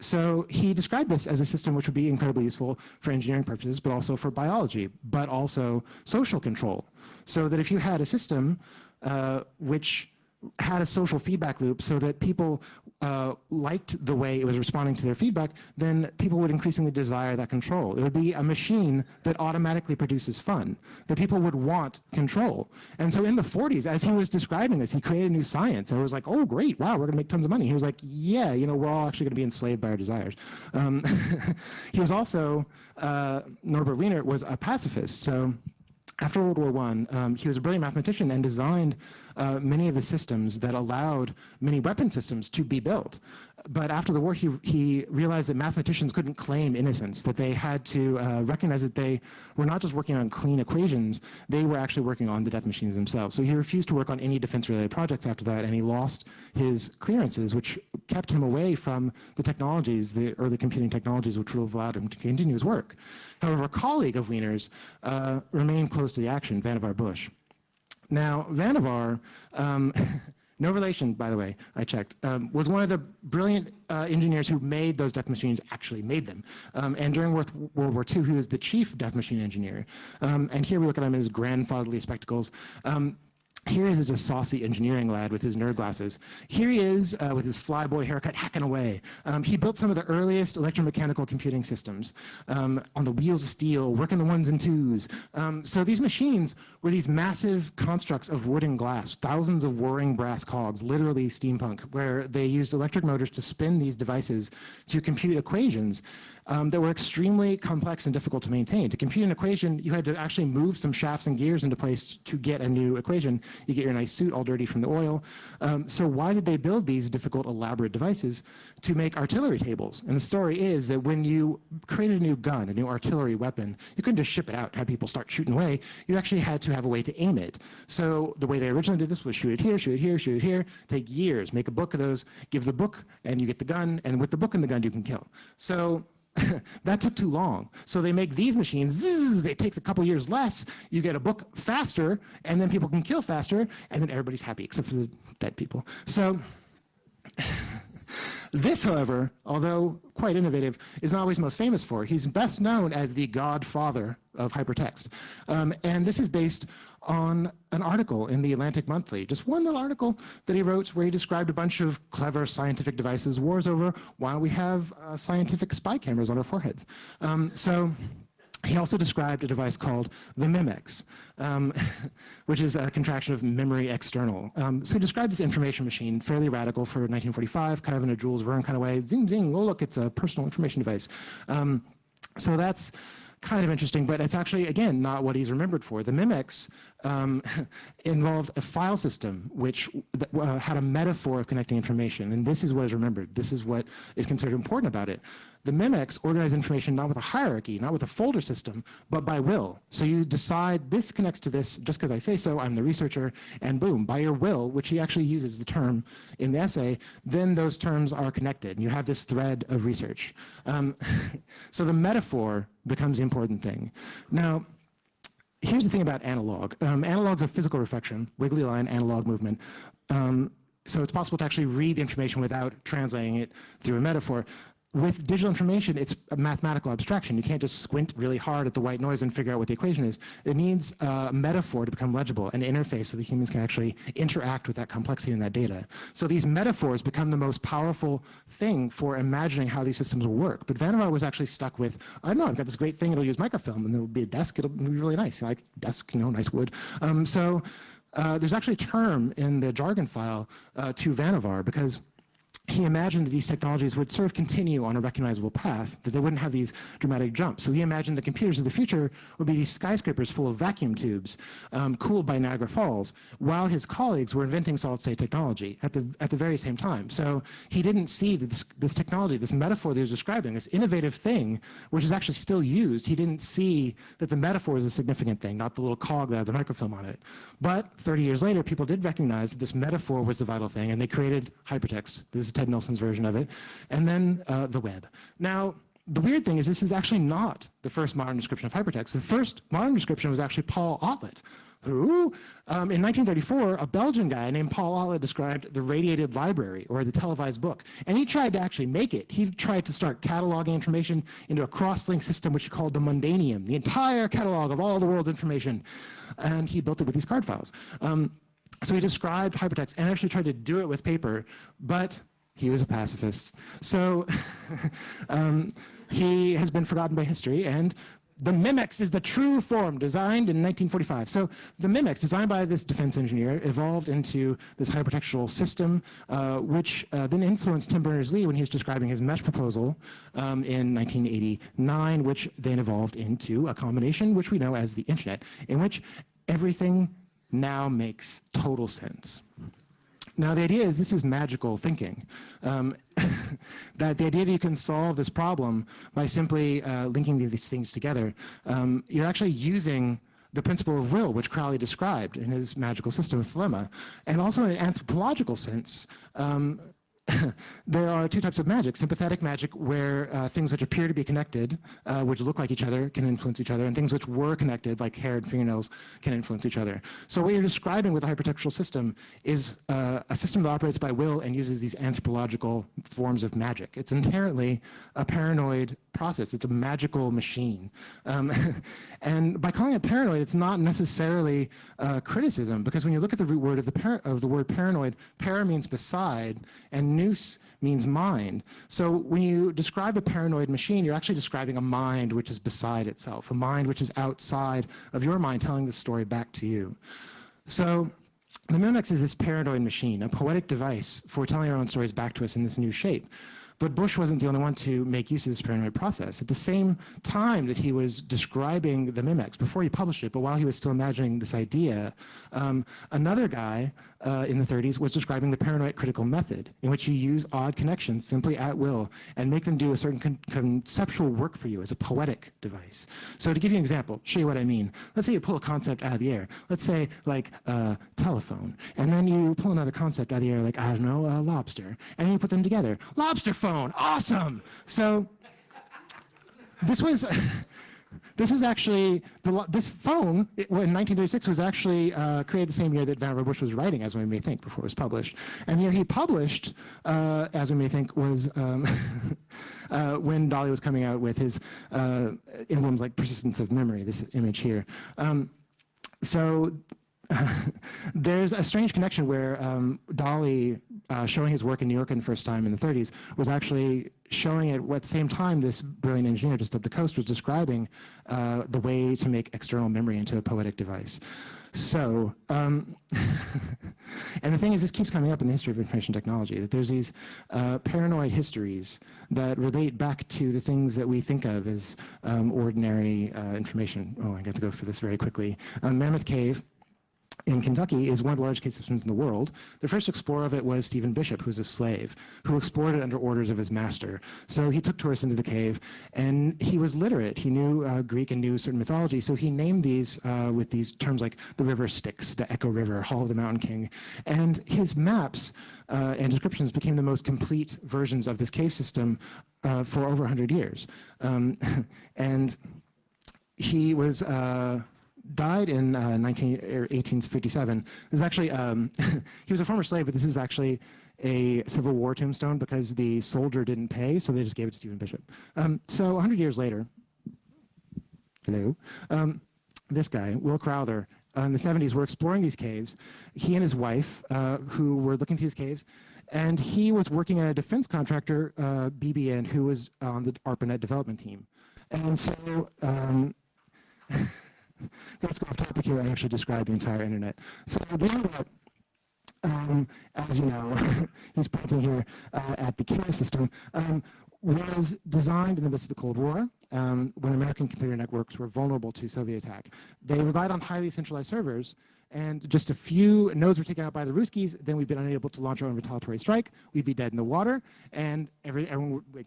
So he described this as a system which would be incredibly useful for engineering purposes, but also for biology, but also social control. So that if you had a system which had a social feedback loop so that people liked the way it was responding to their feedback, then people would increasingly desire that control. It would be a machine that automatically produces fun, that people would want control. And so in the 40s, as he was describing this, he created new science. And it was like, oh, great, wow, we're gonna make tons of money. He was like, yeah, you know, we're all actually gonna be enslaved by our desires. He was also, Norbert Wiener was a pacifist. So after World War I, he was a brilliant mathematician and designed many of the systems that allowed many weapon systems to be built. But after the war, he realized that mathematicians couldn't claim innocence, that they had to recognize that they were not just working on clean equations, they were actually working on the death machines themselves. So he refused to work on any defense-related projects after that, and he lost his clearances, which kept him away from the technologies, the early computing technologies, which would have allowed him to continue his work. However, a colleague of Wiener's remained close to the action, Vannevar Bush. Now, Vannevar, no relation, by the way, I checked, was one of the brilliant engineers who made those death machines, actually made them. And during World War II, he was the chief death machine engineer. And here we look at him in his grandfatherly spectacles. Here he is a saucy engineering lad with his nerd glasses. Here he is with his flyboy haircut hacking away. He built some of the earliest electromechanical computing systems on the wheels of steel, working the ones and twos. So these machines were these massive constructs of wood and glass, thousands of whirring brass cogs, literally steampunk, where they used electric motors to spin these devices to compute equations that were extremely complex and difficult to maintain. To compute an equation, you had to actually move some shafts and gears into place to get a new equation. You get your nice suit all dirty from the oil. So why did they build these difficult, elaborate devices? To make artillery tables. And the story is that when you created a new gun, a new artillery weapon, you couldn't just ship it out and have people start shooting away. You actually had to have a way to aim it. So the way they originally did this was shoot it here, shoot it here, shoot it here, take years, make a book of those, give the book, and you get the gun, and with the book and the gun, you can kill. So that took too long. So they make these machines, zzz, it takes a couple years less, you get a book faster, and then people can kill faster, and then everybody's happy, except for the dead people. So this, however, although quite innovative, is not what he's most famous for. He's best known as the godfather of hypertext. And this is based on an article in the Atlantic Monthly, just one little article that he wrote where he described a bunch of clever scientific devices, wars over why we have scientific spy cameras on our foreheads. So he also described a device called the Memex, which is a contraction of memory external. So he described this information machine, fairly radical for 1945, kind of in a Jules Verne kind of way. Zing, zing, oh look, it's a personal information device. So that's kind of interesting, but it's actually, again, not what he's remembered for. The Memex involved a file system which had a metaphor of connecting information, and this is what is remembered. This is what is considered important about it. The Memex organized information not with a hierarchy, not with a folder system, but by will. So you decide this connects to this just because I say so, I'm the researcher, and boom, by your will, which he actually uses the term in the essay, then those terms are connected. You have this thread of research. So the metaphor becomes the important thing. Now, here's the thing about analog. Analog's a physical reflection, wiggly line, analog movement. So it's possible to actually read the information without translating it through a metaphor. With digital information, it's a mathematical abstraction. You can't just squint really hard at the white noise and figure out what the equation is. It needs a metaphor to become legible, an interface so that humans can actually interact with that complexity in that data. So these metaphors become the most powerful thing for imagining how these systems will work. But Vannevar was actually stuck with, I don't know, I've got this great thing, it'll use microfilm, and it'll be a desk, it'll be really nice, like desk, nice wood. There's actually a term in the jargon file to Vannevar, because he imagined that these technologies would sort of continue on a recognizable path, that they wouldn't have these dramatic jumps. So he imagined the computers of the future would be these skyscrapers full of vacuum tubes, cooled by Niagara Falls, while his colleagues were inventing solid-state technology at the very same time. So he didn't see that this technology, this metaphor that he was describing, this innovative thing, which is actually still used, he didn't see that the metaphor is a significant thing, not the little cog that had the microfilm on it. But 30 years later, people did recognize that this metaphor was the vital thing, and they created hypertext. This is Ted Nelson's version of it, and then the web. Now, the weird thing is this is actually not the first modern description of hypertext. The first modern description was actually Paul Otlet, who, in 1934, a Belgian guy named Paul Otlet described the radiated library, or the televised book. And he tried to actually make it. He tried to start cataloging information into a cross-link system, which he called the Mundanium, the entire catalog of all the world's information. And he built it with these card files. So he described hypertext and actually tried to do it with paper, but he was a pacifist. So he has been forgotten by history, and the Mimex is the true form, designed in 1945. So the Mimex, designed by this defense engineer, evolved into this hypertextual system, which then influenced Tim Berners-Lee when he was describing his mesh proposal in 1989, which then evolved into a combination which we know as the internet, in which everything now makes total sense. Now, the idea is this is magical thinking, that the idea that you can solve this problem by simply linking these things together, you're actually using the principle of will, which Crowley described in his magical system of Philema. And also in an anthropological sense, there are two types of magic: sympathetic magic, where things which appear to be connected, which look like each other, can influence each other, and things which were connected, like hair and fingernails, can influence each other. So what you're describing with a hypertextual system is a system that operates by will and uses these anthropological forms of magic. It's inherently a paranoid process. It's a magical machine. And by calling it paranoid, it's not necessarily criticism, because when you look at the root word of the word paranoid, para means beside, and nous means mind. So when you describe a paranoid machine, you're actually describing a mind which is beside itself, a mind which is outside of your mind, telling the story back to you. So the Mimex is this paranoid machine, a poetic device for telling our own stories back to us in this new shape. But Bush wasn't the only one to make use of this paranoid process. At the same time that he was describing the Mimex, before he published it, but while he was still imagining this idea, another guy in the 30s was describing the paranoid critical method, in which you use odd connections simply at will and make them do a certain conceptual work for you as a poetic device. So to give you an example, show you what I mean. Let's say you pull a concept out of the air. Let's say like telephone, and then you pull another concept out of the air, like, I don't know, lobster, and then you put them together. Lobster phone, awesome! So this was actually, this phone in 1936 was actually created the same year that Vannevar Bush was writing As We May Think, before it was published. And the year he published As We May Think was when Dolly was coming out with his emblems like persistence of memory, this image here. There's a strange connection where Dolly, showing his work in New York in the first time in the 30s, was actually showing it at the same time this brilliant engineer just up the coast was describing the way to make external memory into a poetic device. So, and the thing is, this keeps coming up in the history of information technology, that there's these paranoid histories that relate back to the things that we think of as ordinary information. Oh, I got to go for this very quickly. Mammoth Cave in Kentucky is one of the largest cave systems in the world. The first explorer of it was Stephen Bishop, who was a slave, who explored it under orders of his master. So he took tourists into the cave, and he was literate. He knew Greek and knew certain mythology, so he named these with these terms like the river Styx, the Echo River, Hall of the Mountain King. And his maps and descriptions became the most complete versions of this cave system for over 100 years. And he was died in 1857. This is actually, he was a former slave, but this is actually a Civil War tombstone because the soldier didn't pay, so they just gave it to Stephen Bishop. So 100 years later, hello, this guy, Will Crowther, in the 70s, were exploring these caves. He and his wife, who were looking through these caves, and he was working at a defense contractor, BBN, who was on the ARPANET development team. And so, let's go off topic here and actually describe the entire internet. So the internet, as you know, he's pointing here at the Killer system, was designed in the midst of the Cold War, when American computer networks were vulnerable to Soviet attack. They relied on highly centralized servers, and just a few nodes were taken out by the Ruskies, then we'd been unable to launch our own retaliatory strike, we'd be dead in the water, and everyone would, like,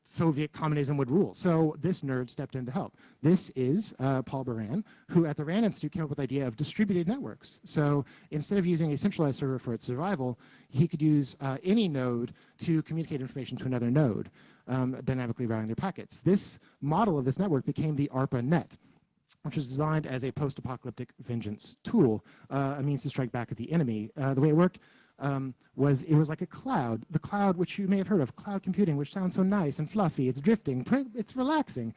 Soviet communism would rule. So this nerd stepped in to help. This is Paul Baran, who at the RAND Institute came up with the idea of distributed networks. So instead of using a centralized server for its survival, he could use any node to communicate information to another node, dynamically routing their packets. This model of this network became the ARPANET, which was designed as a post-apocalyptic vengeance tool, a means to strike back at the enemy. The way it worked was it was like a cloud, the cloud which you may have heard of, cloud computing, which sounds so nice and fluffy, it's drifting, it's relaxing.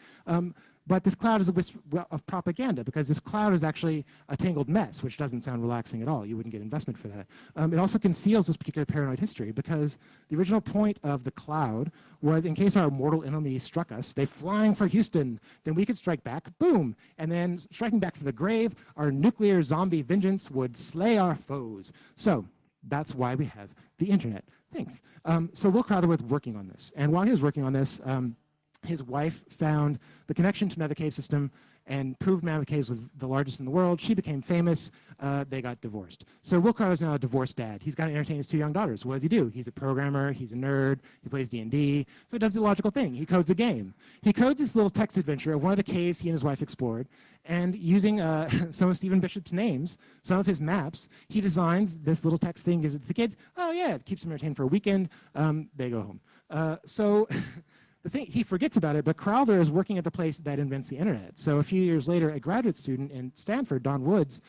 But this cloud is a wisp of propaganda, because this cloud is actually a tangled mess, which doesn't sound relaxing at all. You wouldn't get investment for that. It also conceals this particular paranoid history, because the original point of the cloud was, in case our mortal enemy struck us, they flying for Houston, then we could strike back, boom. And then striking back from the grave, our nuclear zombie vengeance would slay our foes. So that's why we have the internet. Thanks. So Will Crowther was working on this. And while he was working on this, his wife found the connection to another cave system and proved Mammoth Caves was the largest in the world. She became famous. They got divorced. So Will Crowther is now a divorced dad. He's got to entertain his two young daughters. What does he do? He's a programmer. He's a nerd. He plays D&D. So he does the logical thing. He codes a game. He codes this little text adventure of one of the caves he and his wife explored. And using some of Stephen Bishop's names, some of his maps, he designs this little text thing, gives it to the kids. Oh, yeah, it keeps them entertained for a weekend. They go home. The thing, he forgets about it, but Crowther is working at the place that invents the internet. So a few years later, a graduate student in Stanford, Don Woods,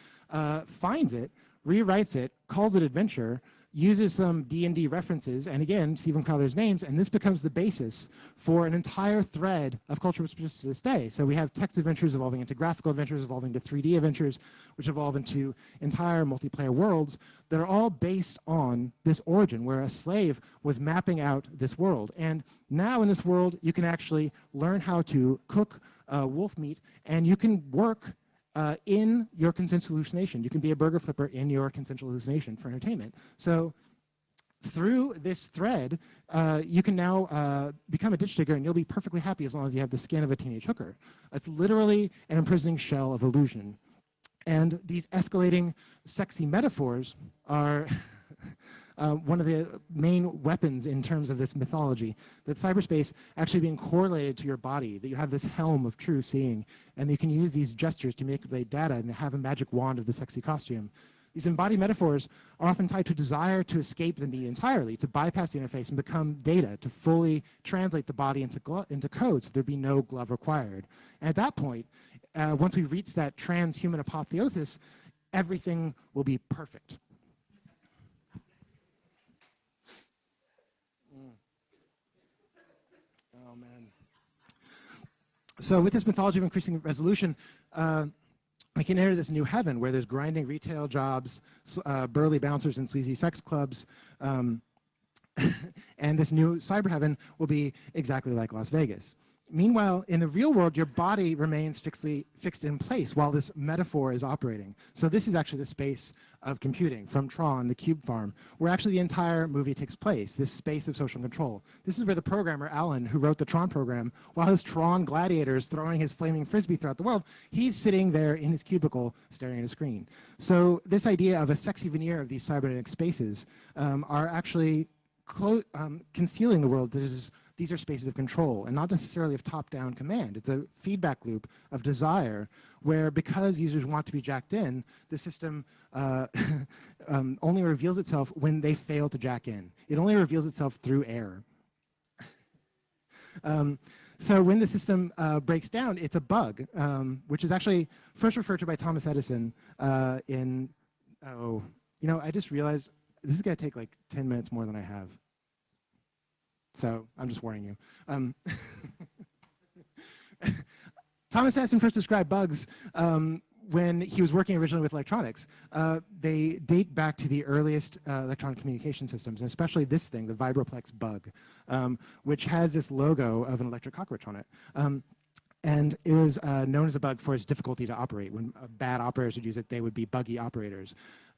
finds it, rewrites it, calls it Adventure, uses some D&D references, and again, Stephen Crowther's names, and this becomes the basis for an entire thread of culture which persists to this day. So we have text adventures evolving into graphical adventures, evolving to 3D adventures, which evolve into entire multiplayer worlds that are all based on this origin, where a slave was mapping out this world. And now in this world, you can actually learn how to cook wolf meat, and you can work in your consensual hallucination. You can be a burger flipper in your consensual hallucination for entertainment. So through this thread, you can now become a ditch digger, and you'll be perfectly happy as long as you have the skin of a teenage hooker. It's literally an imprisoning shell of illusion. And these escalating sexy metaphors are one of the main weapons in terms of this mythology, that cyberspace actually being correlated to your body, that you have this helm of true seeing, and you can use these gestures to manipulate data and have a magic wand of the sexy costume. These embodied metaphors are often tied to a desire to escape the need entirely, to bypass the interface and become data, to fully translate the body into code so there'd be no glove required. And at that point, once we reach that transhuman apotheosis, everything will be perfect. Oh, man. So with this mythology of increasing resolution, we can enter this new heaven where there's grinding retail jobs, burly bouncers in sleazy sex clubs, and this new cyber heaven will be exactly like Las Vegas. Meanwhile, in the real world, your body remains fixed in place while this metaphor is operating. So this is actually the space of computing, from Tron, the Cube Farm, where actually the entire movie takes place, this space of social control. This is where the programmer, Alan, who wrote the Tron program, while his Tron gladiator is throwing his flaming frisbee throughout the world, he's sitting there in his cubicle staring at a screen. So this idea of a sexy veneer of these cybernetic spaces are actually concealing the world that is. These are spaces of control and not necessarily of top-down command. It's a feedback loop of desire where, because users want to be jacked in, the system only reveals itself when they fail to jack in. It only reveals itself through error. so when the system breaks down, it's a bug, which is actually first referred to by Thomas Edison I just realized this is going to take like 10 minutes more than I have. So I'm just warning you. Thomas Edison first described bugs when he was working originally with electronics. They date back to the earliest electronic communication systems, and especially this thing, the Vibroplex bug, which has this logo of an electric cockroach on it. And it was known as a bug for its difficulty to operate. When bad operators would use it, they would be buggy operators.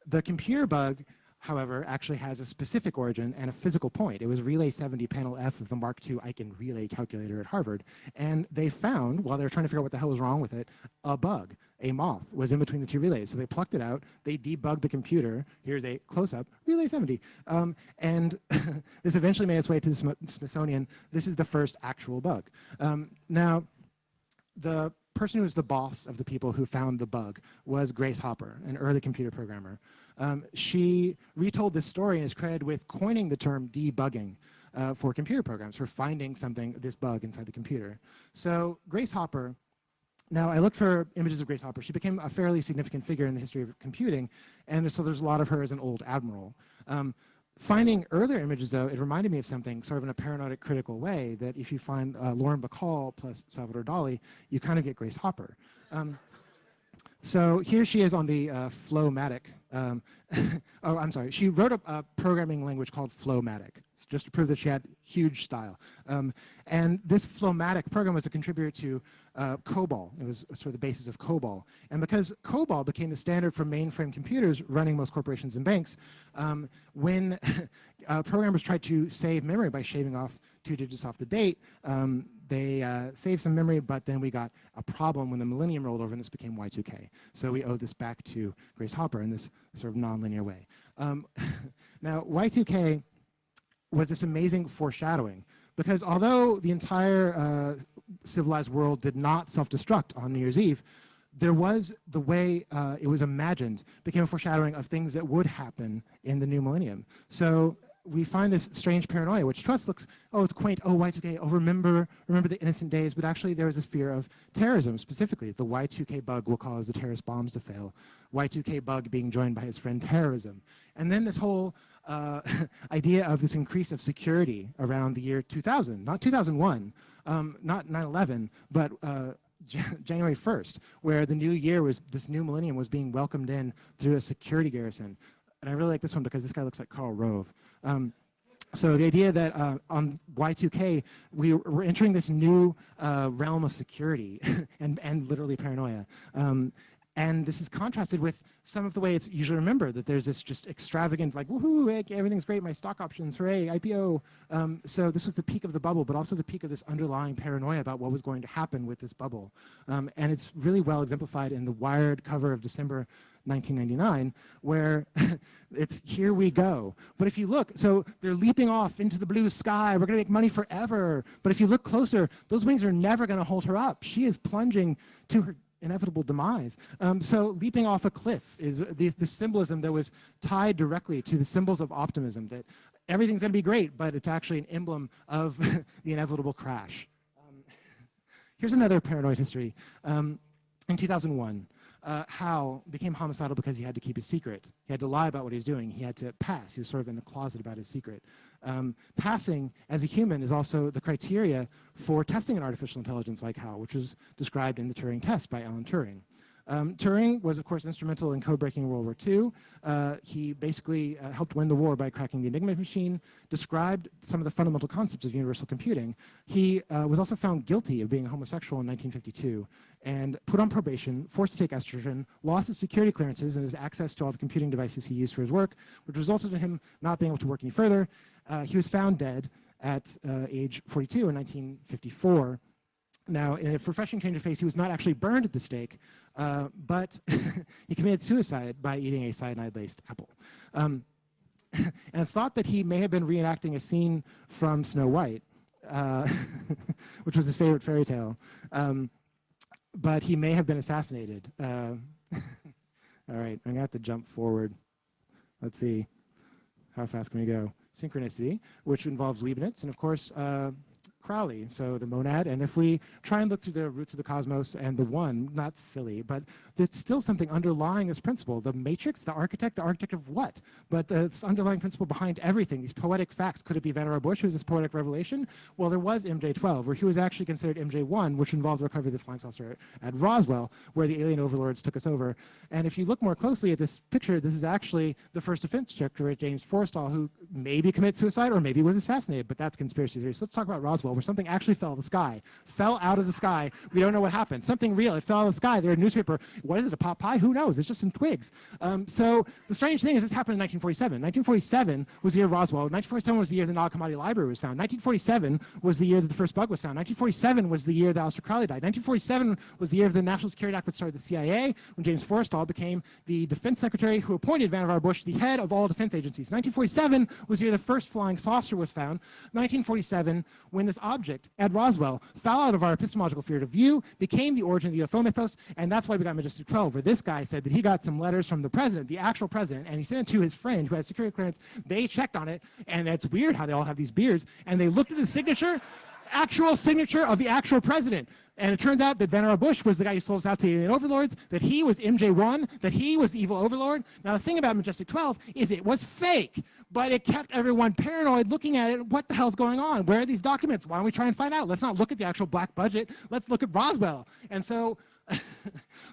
The computer bug, however, actually has a specific origin and a physical point. It was Relay 70 Panel F of the Mark II Eichen relay calculator at Harvard. And they found, while they were trying to figure out what the hell was wrong with it, a bug, a moth, was in between the two relays. So they plucked it out, they debugged the computer. Here's a close-up, Relay 70. And this eventually made its way to the Smithsonian. This is the first actual bug. Now, the person who was the boss of the people who found the bug was Grace Hopper, an early computer programmer. She retold this story and is credited with coining the term debugging for computer programs, for finding this bug inside the computer. So Grace Hopper, now I looked for images of Grace Hopper. She became a fairly significant figure in the history of computing, and so there's a lot of her as an old admiral. Finding earlier images, though, it reminded me of something sort of in a paranoid critical way, that if you find Lauren Bacall plus Salvador Dali, you kind of get Grace Hopper. So here she is on the Flowmatic. Oh, I'm sorry. She wrote a programming language called Flowmatic, just to prove that she had huge style. And this Flowmatic program was a contributor to COBOL. It was sort of the basis of COBOL. And because COBOL became the standard for mainframe computers running most corporations and banks, when programmers tried to save memory by shaving off 2 digits off the date, they saved some memory, but then we got a problem when the millennium rolled over and this became Y2K. So we owe this back to Grace Hopper in this sort of nonlinear way. Now, Y2K was this amazing foreshadowing, because although the entire civilized world did not self-destruct on New Year's Eve, there was the way it was imagined became a foreshadowing of things that would happen in the new millennium. So we find this strange paranoia, which to us looks, oh, it's quaint, oh, Y2K, oh, remember the innocent days, but actually there was this fear of terrorism, specifically. The Y2K bug will cause the terrorist bombs to fail. Y2K bug being joined by his friend terrorism. And then this whole idea of this increase of security around the year 2000, not 2001, not 9/11, but January 1st, where the new year was, this new millennium was being welcomed in through a security garrison. And I really like this one because this guy looks like Karl Rove. So the idea that on Y2K, we're entering this new realm of security and literally paranoia. And this is contrasted with some of the way it's usually remembered, that there's this just extravagant, like, woohoo, everything's great, my stock options, hooray, IPO. So this was the peak of the bubble, but also the peak of this underlying paranoia about what was going to happen with this bubble. And it's really well exemplified in the Wired cover of December 1999, where it's here we go. But if you look, so they're leaping off into the blue sky, we're going to make money forever. But if you look closer, those wings are never going to hold her up. She is plunging to her inevitable demise. So leaping off a cliff is the symbolism that was tied directly to the symbols of optimism, that everything's going to be great, but it's actually an emblem of the inevitable crash. Here's another paranoid history. In 2001, Hal became homicidal because he had to keep his secret. He had to lie about what he was doing. He had to pass. He was sort of in the closet about his secret. Passing as a human is also the criteria for testing an artificial intelligence like Hal, which was described in the Turing test by Alan Turing. Turing was, of course, instrumental in code-breaking in World War II. He basically helped win the war by cracking the Enigma machine, described some of the fundamental concepts of universal computing. He was also found guilty of being homosexual in 1952 and put on probation, forced to take estrogen, lost his security clearances and his access to all the computing devices he used for his work, which resulted in him not being able to work any further. He was found dead at age 42 in 1954. Now, in a refreshing change of pace, he was not actually burned at the stake, but he committed suicide by eating a cyanide-laced apple. And it's thought that he may have been reenacting a scene from Snow White, which was his favorite fairy tale, but he may have been assassinated. All right, I'm going to have to jump forward. Let's see. How fast can we go? Synchronicity, which involves Leibniz, and of course, Crowley, so the monad. And if we try and look through the roots of the cosmos and the one, not silly, but it's still something underlying this principle. The matrix, the architect of what? But it's underlying principle behind everything, these poetic facts. Could it be Vannevar Bush, who was this poetic revelation? Well, there was MJ12, where he was actually considered MJ1, which involved the recovery of the flying saucer at Roswell, where the alien overlords took us over. And if you look more closely at this picture, this is actually the first defense secretary, James Forrestal, who maybe committed suicide or maybe was assassinated, but that's conspiracy theory. So let's talk about Roswell, where something actually fell out of the sky. Fell out of the sky. We don't know what happened. Something real. It fell out of the sky. There a newspaper. What is it, a pot pie? Who knows? It's just some twigs. So the strange thing is this happened in 1947. 1947 was the year of Roswell. 1947 was the year the Nile Commodity Library was found. 1947 was the year that the first bug was found. 1947 was the year that Aleister Crowley died. 1947 was the year of the National Security Act, which started the CIA, when James Forrestal became the defense secretary who appointed Vannevar Bush the head of all defense agencies. 1947 was the year the first flying saucer was found. 1947, when this object at Roswell fell out of our epistemological field of view, became the origin of the UFO mythos, and that's why we got Majestic 12, where this guy said that he got some letters from the president, the actual president, and he sent it to his friend who has security clearance. They checked on it, and it's weird how they all have these beards, and they looked at the signature, actual signature of the actual president. And it turns out that Vannevar Bush was the guy who sold us out to the alien overlords, that he was MJ1, that he was the evil overlord. Now, the thing about Majestic 12 is it was fake, but it kept everyone paranoid looking at it. What the hell's going on? Where are these documents? Why don't we try and find out? Let's not look at the actual black budget. Let's look at Roswell. And so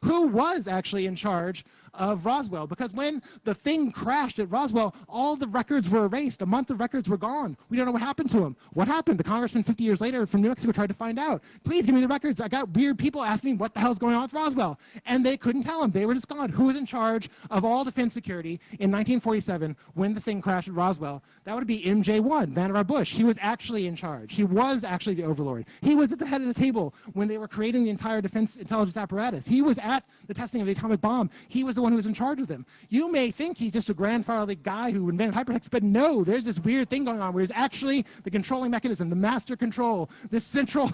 who was actually in charge of Roswell? Because when the thing crashed at Roswell, all the records were erased. A month of records were gone. We don't know what happened to them. What happened? The congressman 50 years later from New Mexico tried to find out. Please give me the records. I got weird people asking me what the hell's going on with Roswell. And they couldn't tell them. They were just gone. Who was in charge of all defense security in 1947 when the thing crashed at Roswell? That would be MJ1, Vannevar Bush. He was actually in charge. He was actually the overlord. He was at the head of the table when they were creating the entire defense intelligence apparatus. He was at the testing of the atomic bomb. He was the one who was in charge of them. You may think he's just a grandfatherly guy who invented hypertext, but no, there's this weird thing going on where he's actually the controlling mechanism, the master control, this central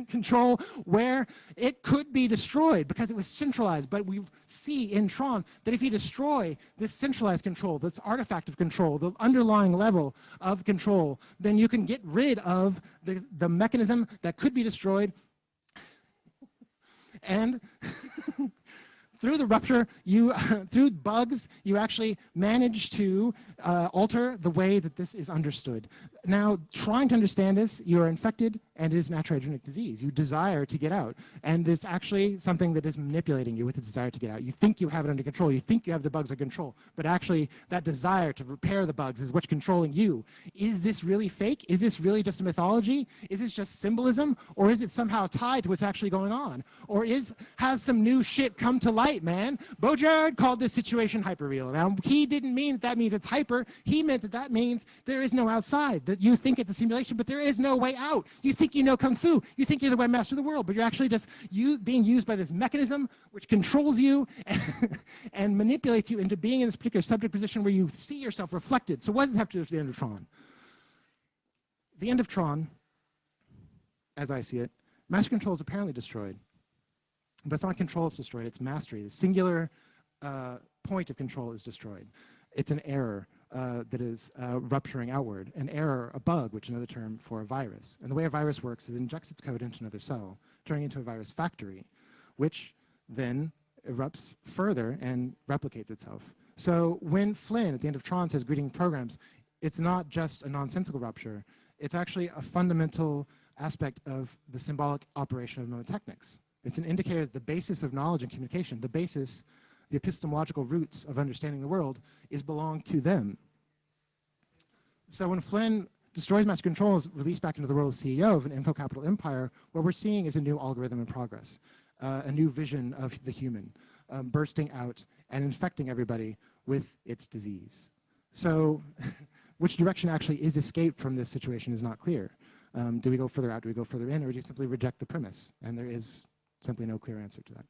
control where it could be destroyed because it was centralized. But we see in Tron that if you destroy this centralized control, this artifact of control, the underlying level of control, then you can get rid of the mechanism that could be destroyed. And through the rupture, through bugs, you actually manage to alter the way that this is understood. Now, trying to understand this, you are infected, and it is an iatrogenic disease. You desire to get out, and it's actually something that is manipulating you with the desire to get out. You think you have it under control. You think you have the bugs under control, but actually that desire to repair the bugs is what's controlling you. Is this really fake? Is this really just a mythology? Is this just symbolism, or is it somehow tied to what's actually going on? Or has some new shit come to light, man? Baudrillard called this situation hyperreal. Now, he didn't mean that means it's hyper. He meant that means there is no outside, that you think it's a simulation, but there is no way out. You think you know Kung Fu. You think you're the webmaster of the world, but you're actually just being used by this mechanism which controls you and manipulates you into being in this particular subject position where you see yourself reflected. So what does this have to do with the end of Tron? The end of Tron, as I see it, master control is apparently destroyed. But it's not control that's destroyed, it's mastery. The singular point of control is destroyed. It's an error that is rupturing outward. An error, a bug, which is another term for a virus. And the way a virus works is it injects its code into another cell, turning into a virus factory, which then erupts further and replicates itself. So when Flynn, at the end of Tron, says greeting programs, it's not just a nonsensical rupture. It's actually a fundamental aspect of the symbolic operation of mnemotechnics. It's an indicator that the basis of knowledge and communication, the basis, the epistemological roots of understanding the world is belong to them. So when Flynn destroys master control, is released back into the world as CEO of an info capital empire, what we're seeing is a new algorithm in progress, a new vision of the human, bursting out and infecting everybody with its disease. So which direction actually is escape from this situation is not clear. Do we go further out? Do we go further in? Or do you simply reject the premise? And there is simply no clear answer to that.